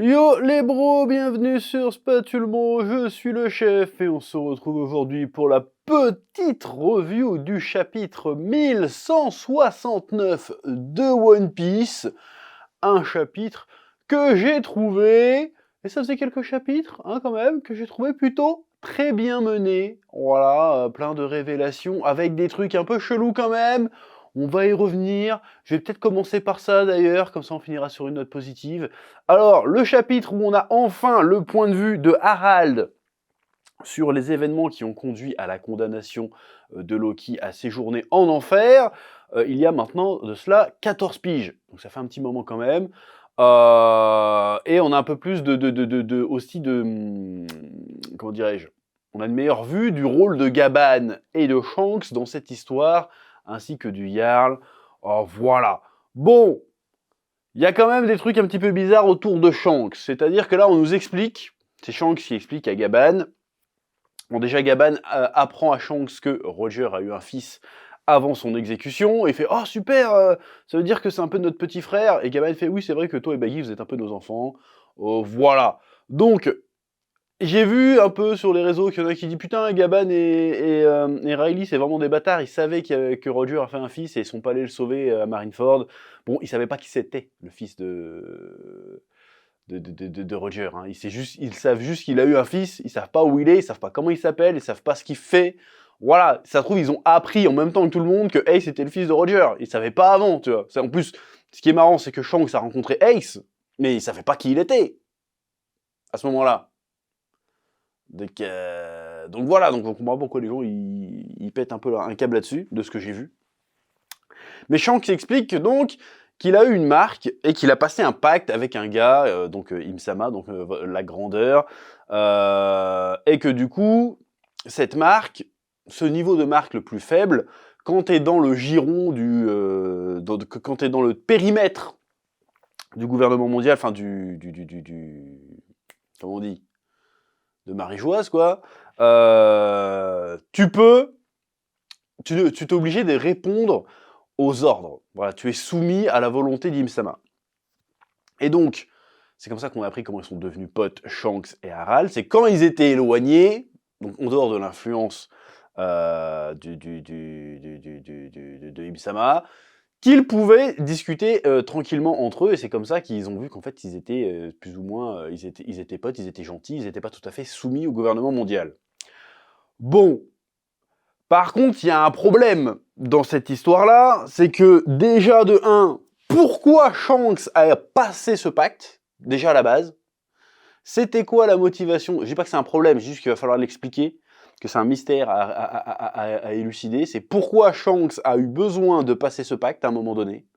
Yo les bros, bienvenue sur Spatulement, je suis le chef et on se retrouve aujourd'hui pour la petite review du chapitre 1169 de One Piece. Un chapitre que j'ai trouvé, et ça faisait quelques chapitres quand même, que j'ai trouvé plutôt très bien mené. Voilà, plein de révélations avec des trucs un peu chelous quand même. On va y revenir. Je vais peut-être commencer par ça d'ailleurs, comme ça on finira sur une note positive. Alors, le chapitre où on a enfin le point de vue de Harald sur les événements qui ont conduit à la condamnation de Loki à séjourner en enfer, il y a maintenant de cela 14 piges. Donc ça fait un petit moment quand même. Et on a un peu plus aussi de comment dirais-je, on a une meilleure vue du rôle de Gaban et de Shanks dans cette histoire, ainsi que du Jarl. Oh, voilà. Bon, il y a quand même des trucs un petit peu bizarres autour de Shanks. C'est-à-dire que là, on nous explique, c'est Shanks qui explique à Gaban. Bon, déjà, Gaban apprend à Shanks que Roger a eu un fils avant son exécution, et il fait « Oh, super, ça veut dire que c'est un peu notre petit frère », et Gaban fait « Oui, c'est vrai que toi et Baggy, vous êtes un peu nos enfants. Voilà. Donc, j'ai vu un peu sur les réseaux qu'il y en a qui disent « Putain, Gaban et Riley, c'est vraiment des bâtards, ils savaient que Roger a fait un fils et ils sont pas allés le sauver à Marineford. » Bon, ils savaient pas qui c'était, le fils de Roger. Hein. Ils savent juste qu'il a eu un fils, ils savent pas où il est, ils savent pas comment il s'appelle, ils savent pas ce qu'il fait. Voilà, ça se trouve, ils ont appris en même temps que tout le monde que Ace était le fils de Roger. Ils savaient pas avant, tu vois. En plus, ce qui est marrant, c'est que Shanks a rencontré Ace, mais il savait pas qui il était à ce moment-là. Donc voilà, donc on comprend pas pourquoi les gens ils pètent un peu un câble là-dessus, de ce que j'ai vu. Mais Shanks explique donc qu'il a eu une marque et qu'il a passé un pacte avec un gars, donc Imsama, donc la grandeur, et que du coup, cette marque, ce niveau de marque le plus faible, quand tu es dans le giron quand tu es dans le périmètre du gouvernement mondial, enfin comment on dit, de Marie-Joise, quoi, tu t'es obligé de répondre aux ordres. Voilà, tu es soumis à la volonté d'Imsama. Et donc, c'est comme ça qu'on a appris comment ils sont devenus potes, Shanks et Harald. C'est quand ils étaient éloignés, donc en dehors de l'influence de Imsama, qu'ils pouvaient discuter tranquillement entre eux. Et c'est comme ça qu'ils ont vu qu'en fait, ils étaient plus ou moins, ils étaient potes, ils étaient gentils, ils n'étaient pas tout à fait soumis au gouvernement mondial. Bon. Par contre, il y a un problème dans cette histoire-là, c'est que déjà de 1, pourquoi Shanks a passé ce pacte, déjà à la base? C'était quoi la motivation? Je dis pas que c'est un problème, juste qu'il va falloir l'expliquer, que c'est un mystère à élucider. C'est pourquoi Shanks a eu besoin de passer ce pacte à un moment donné.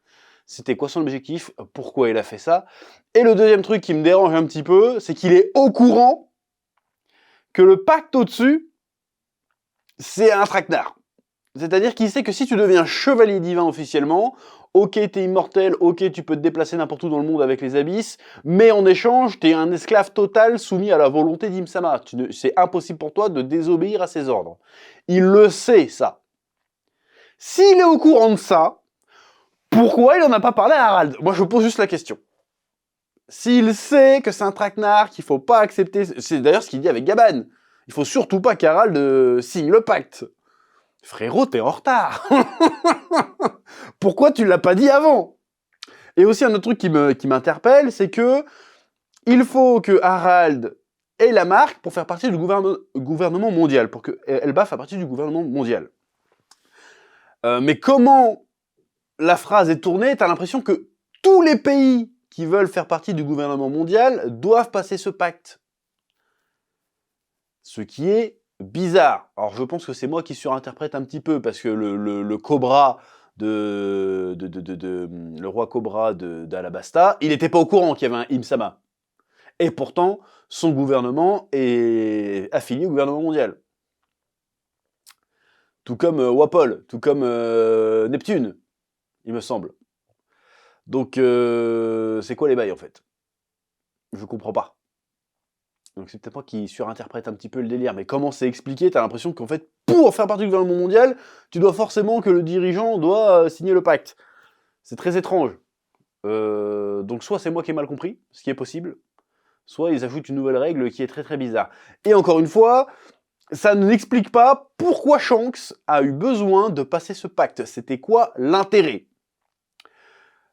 C'était quoi son objectif? Pourquoi il a fait ça? Et le deuxième truc qui me dérange un petit peu, c'est qu'il est au courant que le pacte au-dessus, c'est un traquenard. C'est-à-dire qu'il sait que si tu deviens chevalier divin officiellement, ok, t'es immortel, ok, tu peux te déplacer n'importe où dans le monde avec les abysses, mais en échange, t'es un esclave total soumis à la volonté d'Imsama. C'est impossible pour toi de désobéir à ses ordres. Il le sait, ça. S'il est au courant de ça, pourquoi il n'en a pas parlé à Harald? Moi, je pose juste la question. S'il sait que c'est un traquenard, qu'il faut pas accepter... C'est d'ailleurs ce qu'il dit avec Gaban. Il faut surtout pas qu'Harald signe le pacte. Frérot, t'es en retard. Pourquoi tu l'as pas dit avant? Et aussi un autre truc qui m'interpelle, c'est que il faut que Harald ait la marque pour faire partie du gouvernement mondial, pour que Elba fasse partie du gouvernement mondial. Mais comment la phrase est tournée, t'as l'impression que tous les pays qui veulent faire partie du gouvernement mondial doivent passer ce pacte. Ce qui est bizarre. Alors je pense que c'est moi qui surinterprète un petit peu, parce que le Cobra le roi Cobra d'Alabasta, il n'était pas au courant qu'il y avait un Imsama. Et pourtant, son gouvernement est affilié au gouvernement mondial. Tout comme Wapol, tout comme Neptune, il me semble. Donc, c'est quoi les bails en fait? Je comprends pas. Donc c'est peut-être moi qui surinterprète un petit peu le délire, mais comment c'est expliqué? T'as l'impression qu'en fait, pour faire partie du gouvernement mondial, tu dois forcément que le dirigeant doit signer le pacte. C'est très étrange. Donc soit c'est moi qui ai mal compris, ce qui est possible, soit ils ajoutent une nouvelle règle qui est très très bizarre. Et encore une fois, ça n'explique pas pourquoi Shanks a eu besoin de passer ce pacte. C'était quoi l'intérêt?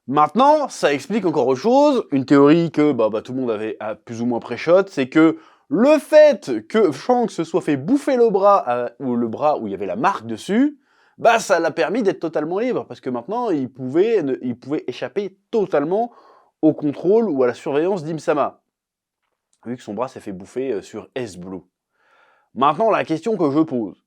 Maintenant, ça explique encore autre chose, une théorie que tout le monde avait plus ou moins pré-shot, c'est que le fait que Shanks se soit fait bouffer le bras, ou le bras où il y avait la marque dessus, ça l'a permis d'être totalement libre, parce que maintenant, il pouvait échapper totalement au contrôle ou à la surveillance d'Im-sama, vu que son bras s'est fait bouffer sur S-Blue. Maintenant, la question que je pose...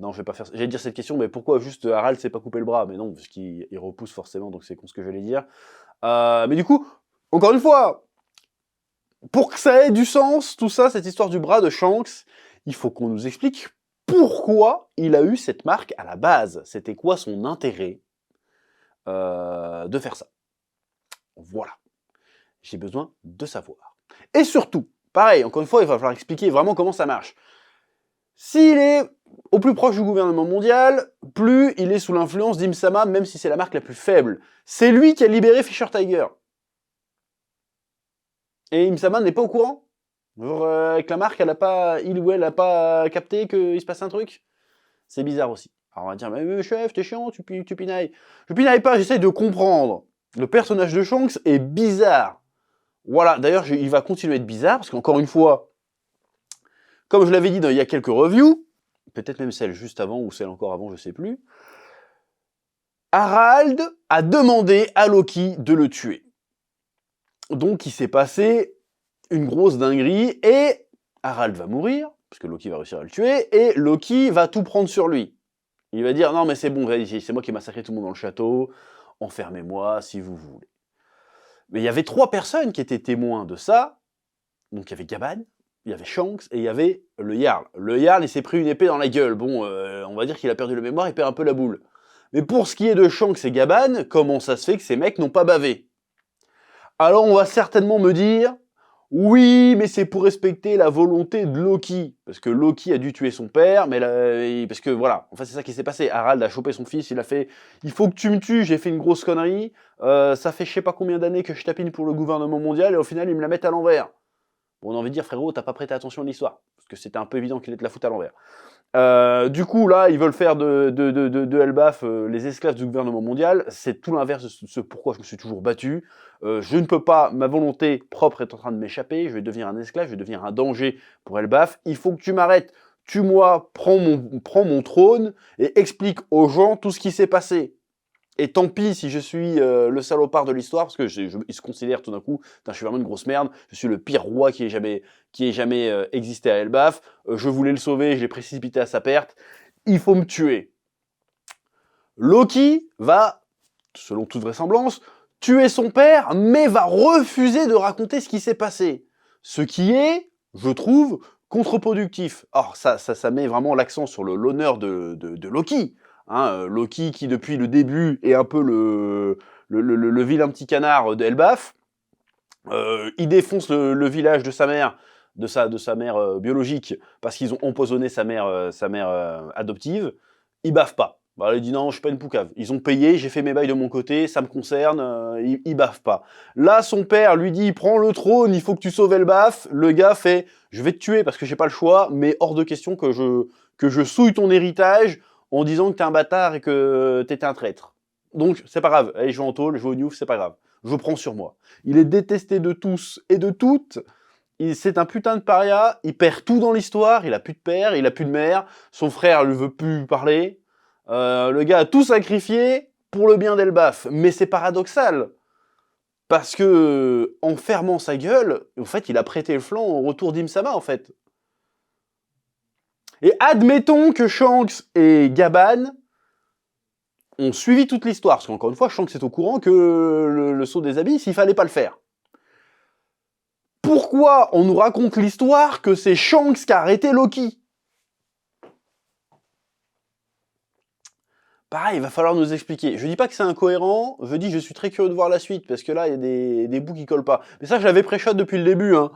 Non, je vais pas faire ça. J'allais dire cette question, mais pourquoi juste Harald s'est pas coupé le bras? Mais non, parce qu'il repousse forcément, donc c'est con ce que j'allais dire. Mais du coup, encore une fois, pour que ça ait du sens, tout ça, cette histoire du bras de Shanks, il faut qu'on nous explique pourquoi il a eu cette marque à la base. C'était quoi son intérêt de faire ça? Voilà. J'ai besoin de savoir. Et surtout, pareil, encore une fois, il va falloir expliquer vraiment comment ça marche. S'il est au plus proche du gouvernement mondial, plus il est sous l'influence d'Im-sama, même si c'est la marque la plus faible. C'est lui qui a libéré Fisher Tiger. Et Im-sama n'est pas au courant. Genre, avec la marque, il ou elle n'a pas capté qu'il se passe un truc. C'est bizarre aussi. Alors on va dire, mais chef, t'es chiant, tu pinailles. Je pinaille pas, j'essaie de comprendre. Le personnage de Shanks est bizarre. Voilà, d'ailleurs, il va continuer à être bizarre, parce qu'encore une fois, comme je l'avais dit il y a quelques reviews, peut-être même celle juste avant ou celle encore avant, je sais plus, Harald a demandé à Loki de le tuer. Donc il s'est passé une grosse dinguerie, et Harald va mourir, parce que Loki va réussir à le tuer, et Loki va tout prendre sur lui. Il va dire, non mais c'est bon, c'est moi qui ai massacré tout le monde dans le château, enfermez-moi si vous voulez. Mais il y avait 3 personnes qui étaient témoins de ça, donc il y avait Gaban, il y avait Shanks, et il y avait le Jarl. Le Jarl, il s'est pris une épée dans la gueule. Bon, on va dire qu'il a perdu la mémoire, il perd un peu la boule. Mais pour ce qui est de Shanks et Gaban, comment ça se fait que ces mecs n'ont pas bavé? Alors on va certainement me dire, oui, mais c'est pour respecter la volonté de Loki. Parce que Loki a dû tuer son père, mais parce que voilà, en fait c'est ça qui s'est passé. Harald a chopé son fils, il a fait « Il faut que tu me tues, j'ai fait une grosse connerie, ça fait je sais pas combien d'années que je tapine pour le gouvernement mondial, et au final ils me la mettent à l'envers. » Bon, on a envie de dire, frérot, t'as pas prêté attention à l'histoire, parce que c'était un peu évident qu'il allait te la foutre à l'envers. Du coup, là, ils veulent faire de Elbaf les esclaves du gouvernement mondial. C'est tout l'inverse de ce pourquoi je me suis toujours battu. Je ne peux pas, ma volonté propre est en train de m'échapper, je vais devenir un esclave, je vais devenir un danger pour Elbaf. Il faut que tu m'arrêtes, tue-moi, prends mon trône et explique aux gens tout ce qui s'est passé. Et tant pis si je suis le salopard de l'histoire, parce que il se considère tout d'un coup, je suis vraiment une grosse merde, je suis le pire roi qui ait jamais existé à Elbaf, je voulais le sauver, je l'ai précipité à sa perte, il faut me tuer. Loki va, selon toute vraisemblance, tuer son père, mais va refuser de raconter ce qui s'est passé. Ce qui est, je trouve, contre-productif. Or, ça met vraiment l'accent sur l'honneur de Loki. Hein, Loki qui, depuis le début, est un peu le vilain petit canard de Elbaf. Il défonce le village de sa mère, de sa mère biologique, parce qu'ils ont empoisonné sa mère adoptive. Il baffe pas. Il dit non, je suis pas une poucave. Ils ont payé, j'ai fait mes bails de mon côté, ça me concerne, il baffe pas. Là, son père lui dit, prends le trône, il faut que tu sauves Elbaf. Le gars fait, je vais te tuer parce que j'ai pas le choix, mais hors de question que je souille ton héritage en disant que t'es un bâtard et que t'étais un traître. Donc, c'est pas grave. Allez, je vais en tôle, je vais au Newf, c'est pas grave. Je prends sur moi. Il est détesté de tous et de toutes. C'est un putain de paria. Il perd tout dans l'histoire. Il a plus de père, il a plus de mère. Son frère ne veut plus parler. Le gars a tout sacrifié pour le bien d'Elbaf. Mais c'est paradoxal. Parce que, en fermant sa gueule, en fait, il a prêté le flanc au retour d'Im-sama, en fait. Et admettons que Shanks et Gaban ont suivi toute l'histoire. Parce qu'encore une fois, Shanks est au courant que le saut des abysses, il fallait pas le faire. Pourquoi on nous raconte l'histoire que c'est Shanks qui a arrêté Loki? Pareil, il va falloir nous expliquer. Je dis pas que c'est incohérent, je dis je suis très curieux de voir la suite, parce que là, il y a des bouts qui collent pas. Mais ça, je l'avais pré-shot depuis le début. Hein.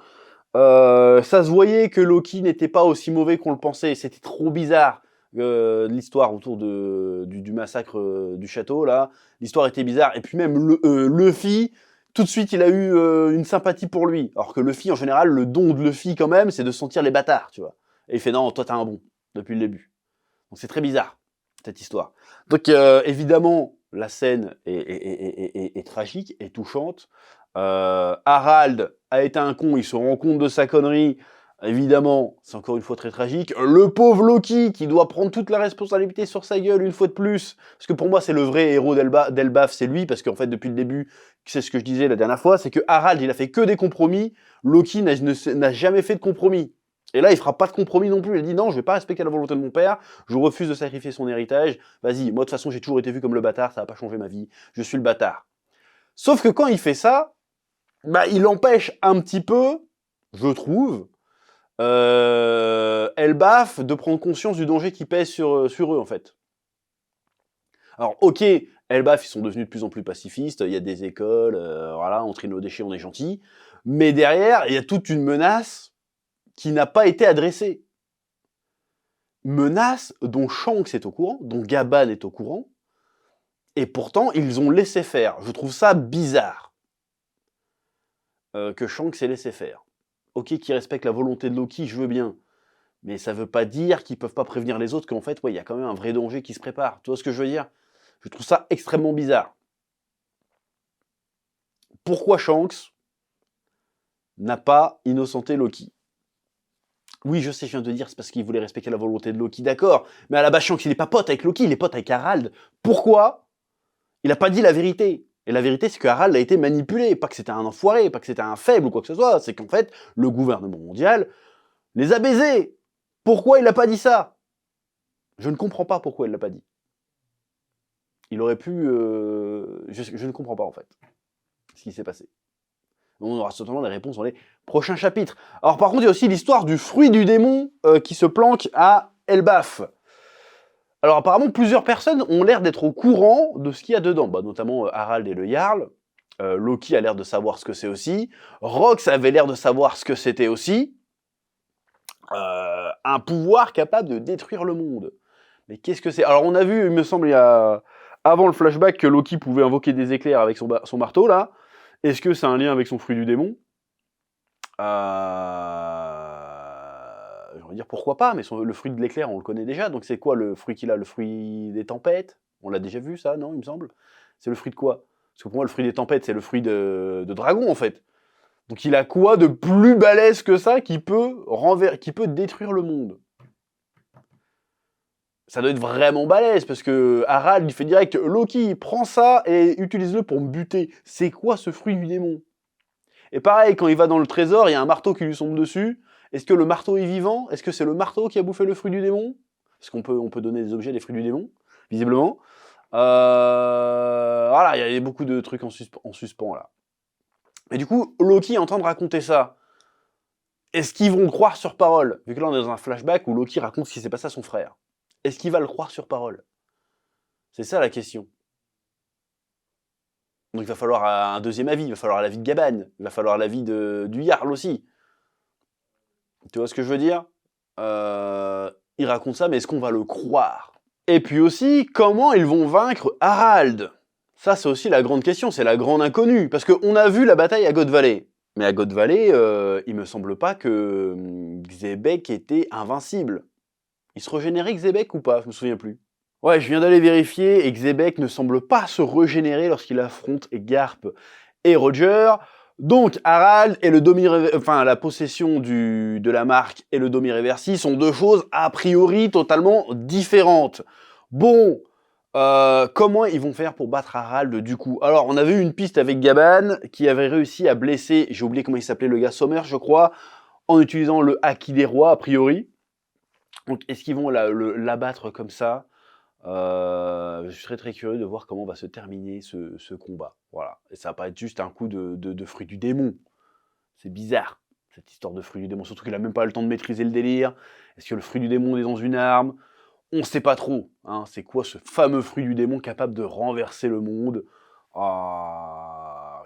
Ça se voyait que Loki n'était pas aussi mauvais qu'on le pensait. C'était trop bizarre, l'histoire autour du massacre du château, là. L'histoire était bizarre. Et puis même Luffy, tout de suite, il a eu une sympathie pour lui. Alors que Luffy, en général, le don de Luffy, quand même, c'est de sentir les bâtards, tu vois. Et il fait, non, toi, t'es un bon, depuis le début. Donc c'est très bizarre, cette histoire. Donc, évidemment, la scène est tragique et touchante. Harald a été un con, il se rend compte de sa connerie. Évidemment, c'est encore une fois très tragique. Le pauvre Loki qui doit prendre toute la responsabilité sur sa gueule une fois de plus. Parce que pour moi, c'est le vrai héros d'Elbaf, c'est lui. Parce qu'en fait, depuis le début, c'est ce que je disais la dernière fois, c'est que Harald, il a fait que des compromis. Loki n'a jamais fait de compromis. Et là, il fera pas de compromis non plus. Il dit non, je vais pas respecter la volonté de mon père. Je refuse de sacrifier son héritage. Vas-y, moi de toute façon, j'ai toujours été vu comme le bâtard. Ça va pas changer ma vie. Je suis le bâtard. Sauf que quand il fait ça, bah, il empêche un petit peu, je trouve, Elbaf de prendre conscience du danger qui pèse sur eux, en fait. Alors, ok, Elbaf, ils sont devenus de plus en plus pacifistes, il y a des écoles, voilà, on trie nos déchets, on est gentil, mais derrière, il y a toute une menace qui n'a pas été adressée. Menace dont Shanks est au courant, dont Gaban est au courant, et pourtant, ils ont laissé faire. Je trouve ça bizarre que Shanks ait laissé faire. Ok, qui respecte la volonté de Loki, je veux bien. Mais ça veut pas dire qu'ils peuvent pas prévenir les autres qu'en fait, ouais, il y a quand même un vrai danger qui se prépare. Tu vois ce que je veux dire? Je trouve ça extrêmement bizarre. Pourquoi Shanks n'a pas innocenté Loki? Oui, je sais, je viens de te dire, c'est parce qu'il voulait respecter la volonté de Loki, d'accord. Mais à la base, Shanks, il est pas pote avec Loki, il est pote avec Harald. Pourquoi il a pas dit la vérité? Et la vérité, c'est que Harald a été manipulé. Pas que c'était un enfoiré, pas que c'était un faible ou quoi que ce soit. C'est qu'en fait, le gouvernement mondial les a baisés. Pourquoi il n'a pas dit ça? Je ne comprends pas pourquoi il l'a pas dit. Il aurait pu... Je ne comprends pas, en fait, ce qui s'est passé. On aura certainement les réponses dans les prochains chapitres. Alors, par contre, il y a aussi l'histoire du fruit du démon qui se planque à Elbaf. Alors, apparemment, plusieurs personnes ont l'air d'être au courant de ce qu'il y a dedans. Bah, notamment Harald et le Jarl. Loki a l'air de savoir ce que c'est aussi. Rox avait l'air de savoir ce que c'était aussi. Un pouvoir capable de détruire le monde. Mais qu'est-ce que c'est? Alors on a vu, il me semble, avant le flashback, que Loki pouvait invoquer des éclairs avec son marteau, là. Est-ce que c'est un lien avec son fruit du démon? Je veux dire, pourquoi pas, mais le fruit de l'éclair, on le connaît déjà, donc c'est quoi le fruit qu'il a? Le fruit des tempêtes? On l'a déjà vu, ça, non, il me semble? C'est le fruit de quoi? Parce que pour moi, le fruit des tempêtes, c'est le fruit de dragon, en fait. Donc il a quoi de plus balèze que ça qui peut détruire le monde? Ça doit être vraiment balèze, parce que Harald, il fait direct, Loki, prends ça et utilise-le pour me buter. C'est quoi ce fruit du démon? Et pareil, quand il va dans le trésor, il y a un marteau qui lui tombe dessus. Est-ce que le marteau est vivant? Est-ce que c'est le marteau qui a bouffé le fruit du démon? Parce qu'on peut donner des objets des fruits du démon, visiblement. Voilà, il y a beaucoup de trucs en suspens, là. Et du coup, Loki est en train de raconter ça. Est-ce qu'ils vont le croire sur parole? Vu que là, on est dans un flashback où Loki raconte ce qui s'est passé à son frère. Est-ce qu'il va le croire sur parole? C'est ça la question. Donc il va falloir un deuxième avis, il va falloir l'avis de Gaban, il va falloir l'avis du Jarl aussi. Tu vois ce que je veux dire? Il raconte ça, mais est-ce qu'on va le croire? Et puis aussi, comment ils vont vaincre Harald? Ça, c'est aussi la grande question, c'est la grande inconnue. Parce qu'on a vu la bataille à God Valley. Mais à God Valley, il me semble pas que Xebec était invincible. Il se régénérait Xebec ou pas? Je me souviens plus. Ouais, je viens d'aller vérifier et Xebec ne semble pas se régénérer lorsqu'il affronte Garp et Roger. Donc Harald et la possession de la marque et le Domi-Reversi sont deux choses a priori totalement différentes. Bon, comment ils vont faire pour battre Harald du coup? Alors on avait eu une piste avec Gaban qui avait réussi à blesser, j'ai oublié comment il s'appelait le gars, Sommer je crois, en utilisant le Haki des rois a priori. Donc est-ce qu'ils vont l'abattre comme ça? Je suis très très curieux de voir comment va se terminer ce combat. Voilà. Et ça va pas être juste un coup de fruit du démon. C'est bizarre, cette histoire de fruit du démon. Surtout qu'il a même pas le temps de maîtriser le délire. Est-ce que le fruit du démon est dans une arme? On sait pas trop. Hein. C'est quoi ce fameux fruit du démon capable de renverser le monde?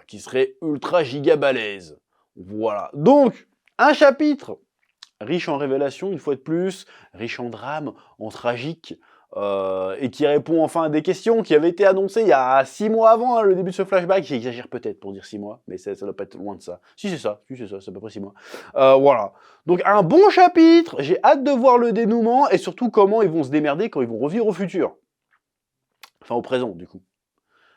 Qui serait ultra giga balèze. Voilà. Donc, un chapitre riche en révélations, une fois de plus, riche en drame, en tragique, et qui répond enfin à des questions qui avaient été annoncées il y a 6 mois avant, hein, le début de ce flashback. J'exagère peut-être pour dire 6 mois, mais ça doit pas être loin de ça. Si c'est ça, c'est à peu près 6 mois. Voilà. Donc un bon chapitre, j'ai hâte de voir le dénouement, et surtout comment ils vont se démerder quand ils vont revenir au futur. Enfin au présent, du coup.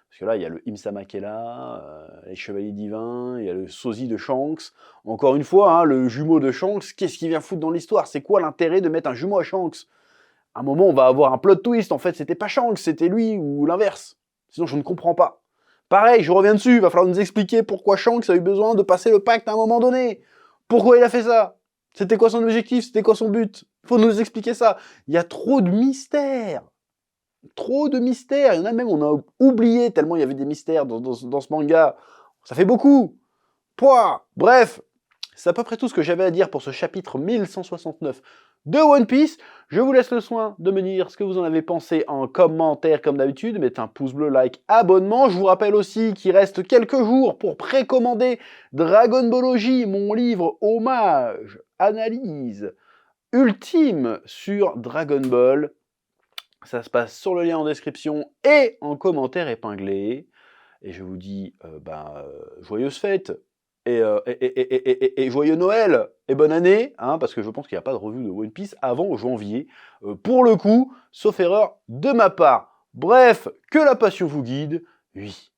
Parce que là, il y a le Imsama qui est là, les Chevaliers Divins, il y a le sosie de Shanks. Encore une fois, hein, le jumeau de Shanks, qu'est-ce qu'il vient foutre dans l'histoire? C'est quoi l'intérêt de mettre un jumeau à Shanks? À un moment, on va avoir un plot twist. En fait, c'était pas Shanks, c'était lui, ou l'inverse. Sinon, je ne comprends pas. Pareil, je reviens dessus, il va falloir nous expliquer pourquoi Shanks a eu besoin de passer le pacte à un moment donné. Pourquoi il a fait ça? C'était quoi son objectif? C'était quoi son but? Il faut nous expliquer ça. Il y a trop de mystères. Trop de mystères. Il y en a même, on a oublié tellement il y avait des mystères dans ce manga. Ça fait beaucoup. Pouah. Bref, c'est à peu près tout ce que j'avais à dire pour ce chapitre 1169 de One Piece. Je vous laisse le soin de me dire ce que vous en avez pensé en commentaire comme d'habitude. Mettez un pouce bleu, like, abonnement. Je vous rappelle aussi qu'il reste quelques jours pour précommander Dragon Ballology, mon livre hommage, analyse ultime sur Dragon Ball. Ça se passe sur le lien en description et en commentaire épinglé. Et je vous dis joyeuses fêtes et joyeux Noël et bonne année, hein, parce que je pense qu'il n'y a pas de revue de One Piece avant janvier, pour le coup, sauf erreur de ma part. Bref, que la passion vous guide, oui.